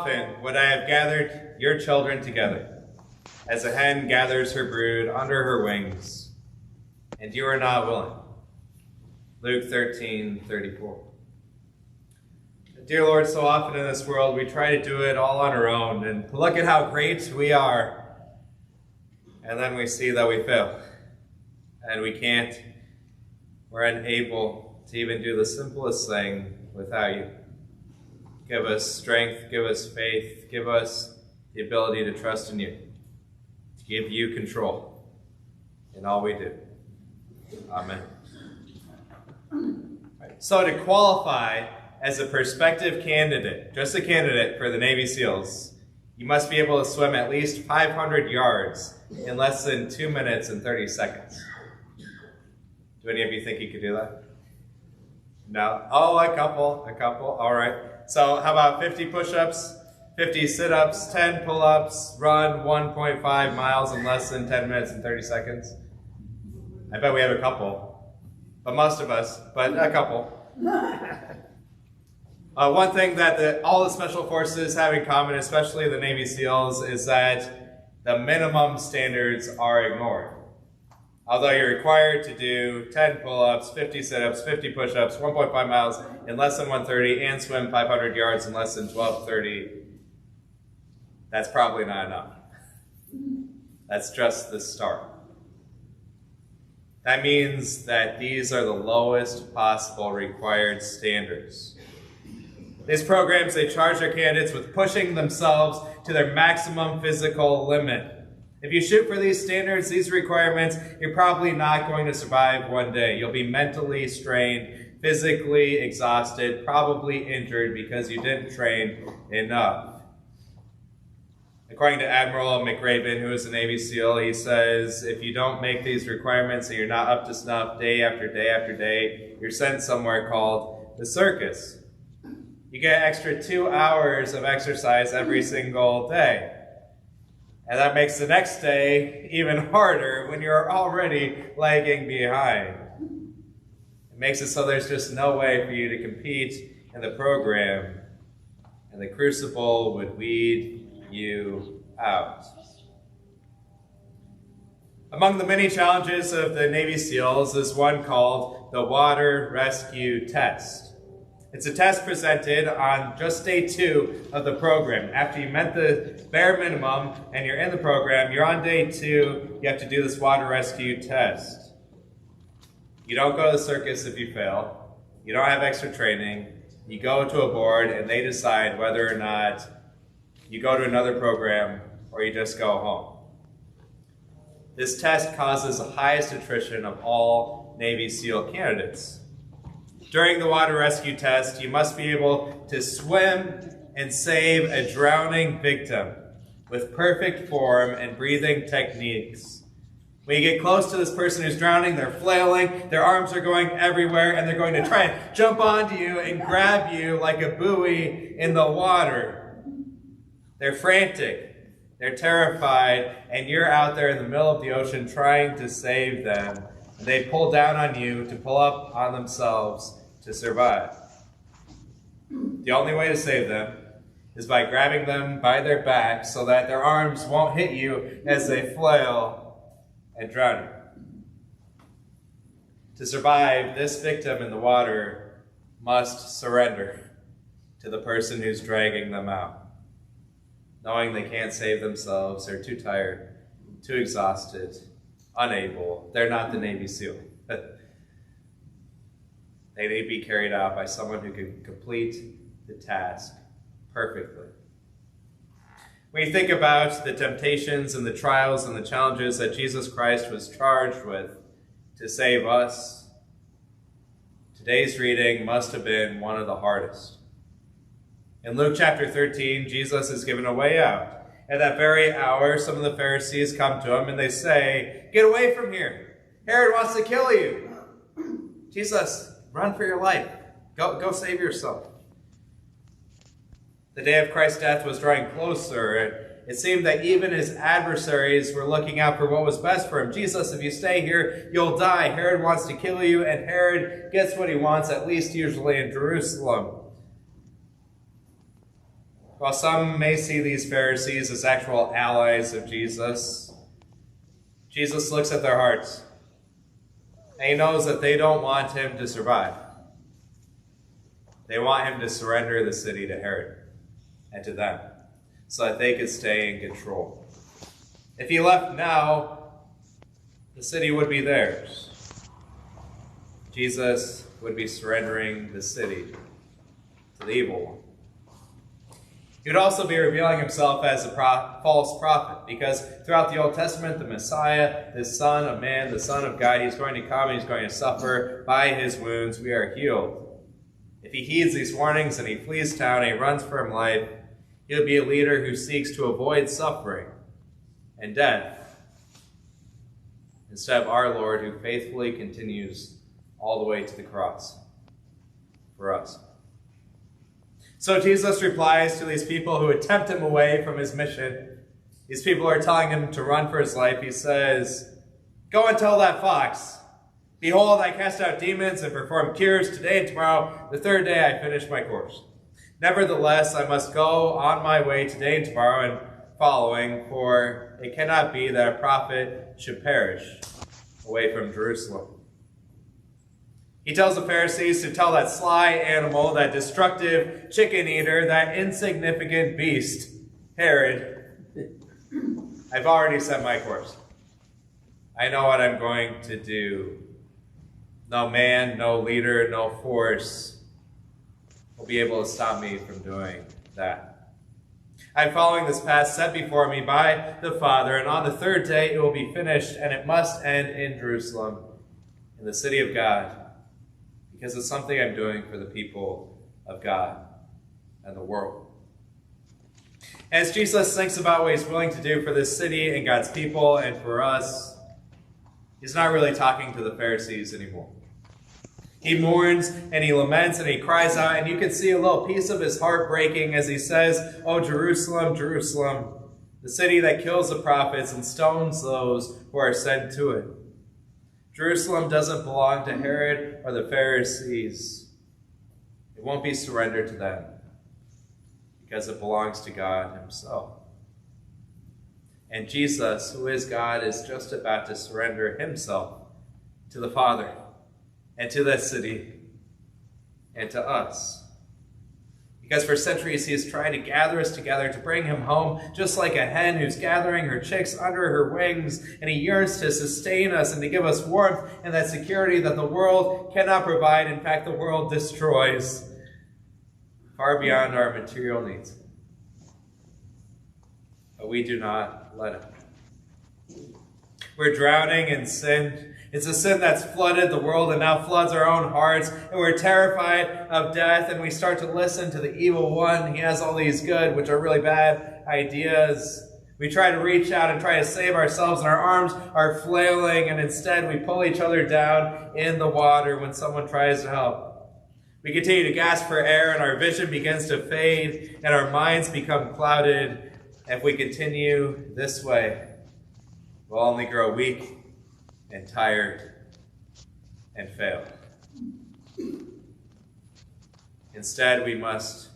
often would I have gathered your children together, as a hen gathers her brood under her wings, and you are not willing. Luke 13:34. Dear Lord, so often in this world we try to do it all on our own, and look at how great we are. And then we see that we fail, and we can't. We're unable to even do the simplest thing without you. Give us strength, give us faith, give us the ability to trust in you, to give you control in all we do. Amen. So to qualify as a prospective candidate, just a candidate for the Navy SEALs, you must be able to swim at least 500 yards in less than 2 minutes and 30 seconds. Do any of you think you could do that? No? Oh, a couple. All right. So how about 50 push-ups, 50 sit-ups, 10 pull-ups, run 1.5 miles in less than 10 minutes and 30 seconds? I bet we have a couple. But most of us, but a couple. One thing that all the special forces have in common, especially the Navy SEALs, is that the minimum standards are ignored. Although you're required to do 10 pull-ups, 50 sit-ups, 50 push-ups, 1.5 miles in less than 1:30, and swim 500 yards in less than 12:30, that's probably not enough. That's just the start. That means that these are the lowest possible required standards. These programs, they charge their candidates with pushing themselves to their maximum physical limit. If you shoot for these standards, these requirements, you're probably not going to survive one day. You'll be mentally strained, physically exhausted, probably injured because you didn't train enough. According to Admiral McRaven, who is a Navy SEAL, he says, if you don't make these requirements and you're not up to snuff day after day after day, you're sent somewhere called the circus. You get extra 2 hours of exercise every single day. And that makes the next day even harder when you're already lagging behind. It makes it so there's just no way for you to compete in the program, and the crucible would weed you out. Among the many challenges of the Navy SEALs is one called the Water Rescue Test. It's a test presented on just day 2 of the program. After you met the bare minimum and you're in the program, you're on day 2, you have to do this water rescue test. You don't go to the circus if you fail. You don't have extra training. You go to a board and they decide whether or not you go to another program or you just go home. This test causes the highest attrition of all Navy SEAL candidates. During the water rescue test, you must be able to swim and save a drowning victim with perfect form and breathing techniques. When you get close to this person who's drowning, they're flailing, their arms are going everywhere, and they're going to try and jump onto you and grab you like a buoy in the water. They're frantic, they're terrified, and you're out there in the middle of the ocean trying to save them. And they pull down on you to pull up on themselves to survive. The only way to save them is by grabbing them by their back so that their arms won't hit you as they flail and drown you. To survive, this victim in the water must surrender to the person who's dragging them out, knowing they can't save themselves, they're too tired, too exhausted, unable. They're not the Navy SEAL. They need to be carried out by someone who can complete the task perfectly. When you think about the temptations and the trials and the challenges that Jesus Christ was charged with to save us, today's reading must have been one of the hardest. In Luke chapter 13, Jesus is given a way out. At that very hour, some of the Pharisees come to him and they say, "Get away from here. Herod wants to kill you." Jesus, run for your life. Go save yourself. The day of Christ's death was drawing closer. It seemed that even his adversaries were looking out for what was best for him. Jesus, if you stay here, you'll die. Herod wants to kill you, and Herod gets what he wants, at least usually in Jerusalem. While some may see these Pharisees as actual allies of Jesus, Jesus looks at their hearts, and he knows that they don't want him to survive. They want him to surrender the city to Herod and to them, so that they could stay in control. If he left now, the city would be theirs. Jesus would be surrendering the city to the evil one. He would also be revealing himself as a false prophet, because throughout the Old Testament, the Messiah, the Son of Man, the Son of God, he's going to come and he's going to suffer. By his wounds we are healed. If he heeds these warnings and he flees town and he runs for his life, he'll be a leader who seeks to avoid suffering and death, instead of our Lord, who faithfully continues all the way to the cross for us. So Jesus replies to these people who would tempt him away from his mission. These people are telling him to run for his life. He says, "Go and tell that fox, behold, I cast out demons and perform cures today and tomorrow. The third day I finish my course. Nevertheless, I must go on my way today and tomorrow and following, for it cannot be that a prophet should perish away from Jerusalem." He tells the Pharisees to tell that sly animal, that destructive chicken eater, that insignificant beast, Herod, "I've already set my course. I know what I'm going to do. No man, no leader, no force will be able to stop me from doing that. I'm following this path set before me by the Father, and on the third day it will be finished, and it must end in Jerusalem, in the city of God, because it's something I'm doing for the people of God and the world." As Jesus thinks about what he's willing to do for this city and God's people and for us, he's not really talking to the Pharisees anymore. He mourns and he laments and he cries out, and you can see a little piece of his heart breaking as he says, "Oh, Jerusalem, Jerusalem, the city that kills the prophets and stones those who are sent to it. Jerusalem doesn't belong to Herod or the Pharisees. It won't be surrendered to them because it belongs to God himself." And Jesus, who is God, is just about to surrender himself to the Father and to that city and to us. Because for centuries he has tried to gather us together to bring him home, just like a hen who's gathering her chicks under her wings, and he yearns to sustain us and to give us warmth and that security that the world cannot provide. In fact, the world destroys far beyond our material needs. But we do not let him. We're drowning in sin. It's a sin that's flooded the world and now floods our own hearts. And we're terrified of death, and we start to listen to the evil one. He has all these good, which are really bad, ideas. We try to reach out and try to save ourselves, and our arms are flailing, and instead we pull each other down in the water when someone tries to help. We continue to gasp for air, and our vision begins to fade, and our minds become clouded. If we continue this way, we'll only grow weak and tired and fail. Instead, we must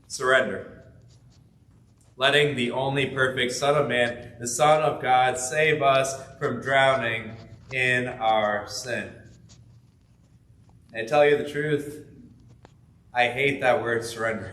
surrender, letting the only perfect Son of Man, the Son of God, save us from drowning in our sin. And to tell you the truth, I hate that word surrender.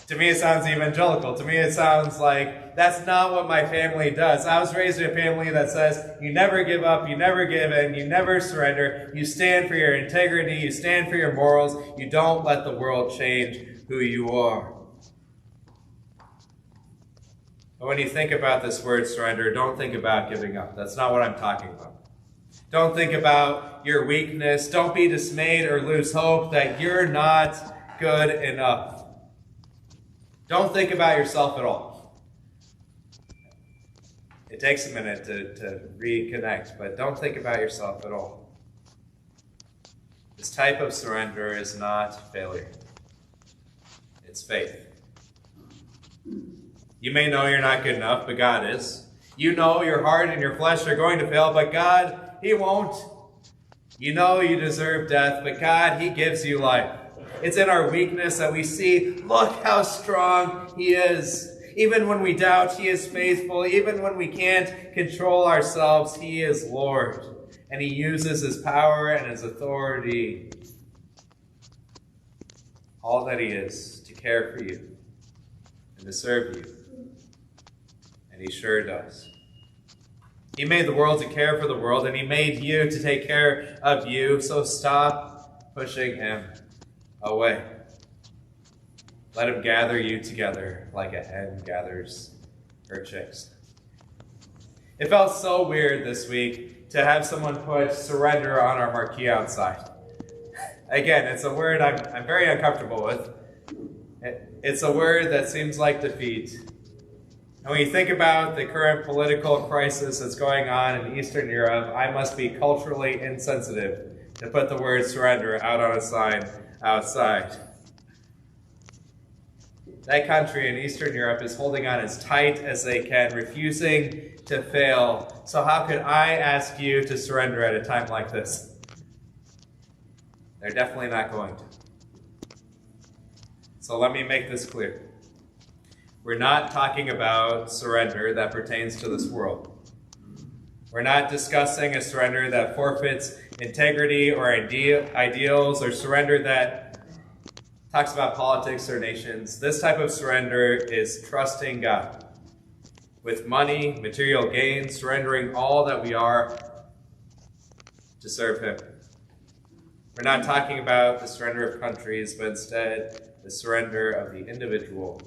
To me, it sounds evangelical. To me, it sounds like that's not what my family does. I was raised in a family that says you never give up, you never give in, you never surrender. You stand for your integrity, you stand for your morals. You don't let the world change who you are. But when you think about this word surrender, don't think about giving up. That's not what I'm talking about. Don't think about your weakness. Don't be dismayed or lose hope that you're not good enough. Don't think about yourself at all. It takes a minute to reconnect, but don't think about yourself at all. This type of surrender is not failure. It's faith. You may know you're not good enough, but God is. You know your heart and your flesh are going to fail, but God, he won't. You know you deserve death, but God, he gives you life. It's in our weakness that we see, look how strong he is. Even when we doubt, he is faithful. Even when we can't control ourselves, he is Lord. And he uses his power and his authority, all that he is, to care for you and to serve you. And he sure does. He made the world to care for the world, and he made you to take care of you. So stop pushing him away. Let him gather you together like a hen gathers her chicks. It felt so weird this week to have someone put surrender on our marquee outside. Again, it's a word I'm very uncomfortable with. It's a word that seems like defeat. And when you think about the current political crisis that's going on in Eastern Europe, I must be culturally insensitive to put the word surrender out on a sign outside. That country in Eastern Europe is holding on as tight as they can, refusing to fail. So how could I ask you to surrender at a time like this? They're definitely not going to. So let me make this clear. We're not talking about surrender that pertains to this world. We're not discussing a surrender that forfeits integrity or ideals, or surrender that talks about politics or nations. This type of surrender is trusting God. With money, material gain, surrendering all that we are to serve him. We're not talking about the surrender of countries, but instead the surrender of the individual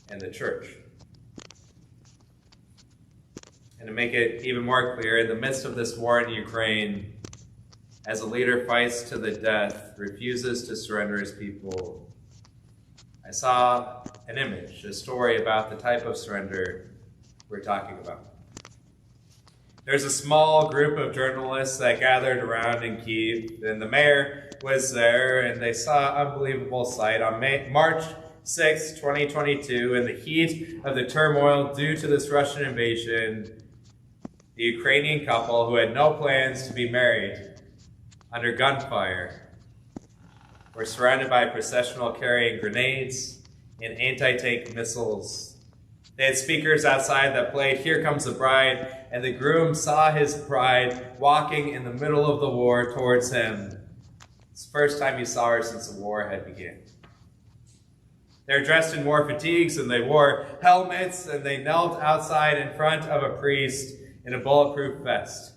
and the church. And to make it even more clear, in the midst of this war in Ukraine, as a leader fights to the death, refuses to surrender his people, I saw an image, a story about the type of surrender we're talking about. There's a small group of journalists that gathered around in Kyiv, and the mayor was there, and they saw an unbelievable sight. On March 6, 2022, in the heat of the turmoil due to this Russian invasion, the Ukrainian couple, who had no plans to be married, under gunfire, were surrounded by a processional carrying grenades and anti-tank missiles. They had speakers outside that played "Here Comes the Bride," and the groom saw his bride walking in the middle of the war towards him. It's the first time he saw her since the war had begun. They're dressed in war fatigues, and they wore helmets, and they knelt outside in front of a priest in a bulletproof vest.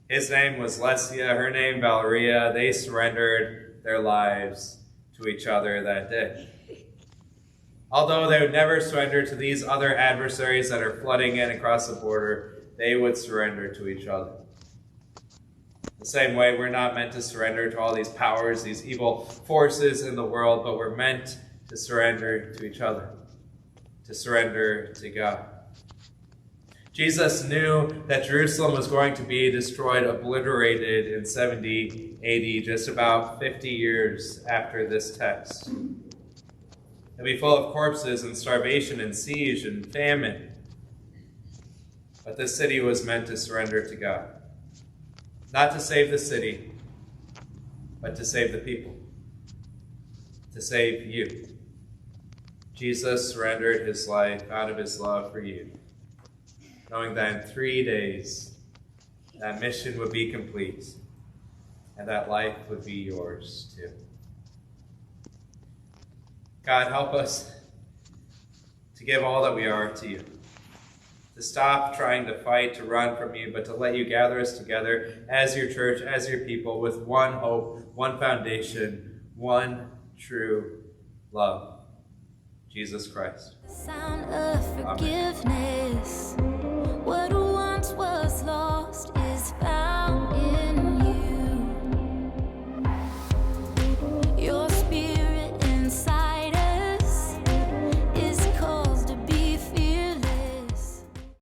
His name was Lesia, her name Valeria. They surrendered their lives to each other that day. Although they would never surrender to these other adversaries that are flooding in across the border, they would surrender to each other. The same way, we're not meant to surrender to all these powers, these evil forces in the world, but we're meant to surrender to each other, to surrender to God. Jesus knew that Jerusalem was going to be destroyed, obliterated in 70 AD, just about 50 years after this text. It'd be full of corpses and starvation and siege and famine. But this city was meant to surrender to God. Not to save the city, but to save the people. To save you. Jesus surrendered his life out of his love for you, knowing that in 3 days that mission would be complete and that life would be yours too. God, help us to give all that we are to you, to stop trying to fight, to run from you, but to let you gather us together as your church, as your people, with one hope, one foundation, one true love, Jesus Christ. Sound of forgiveness.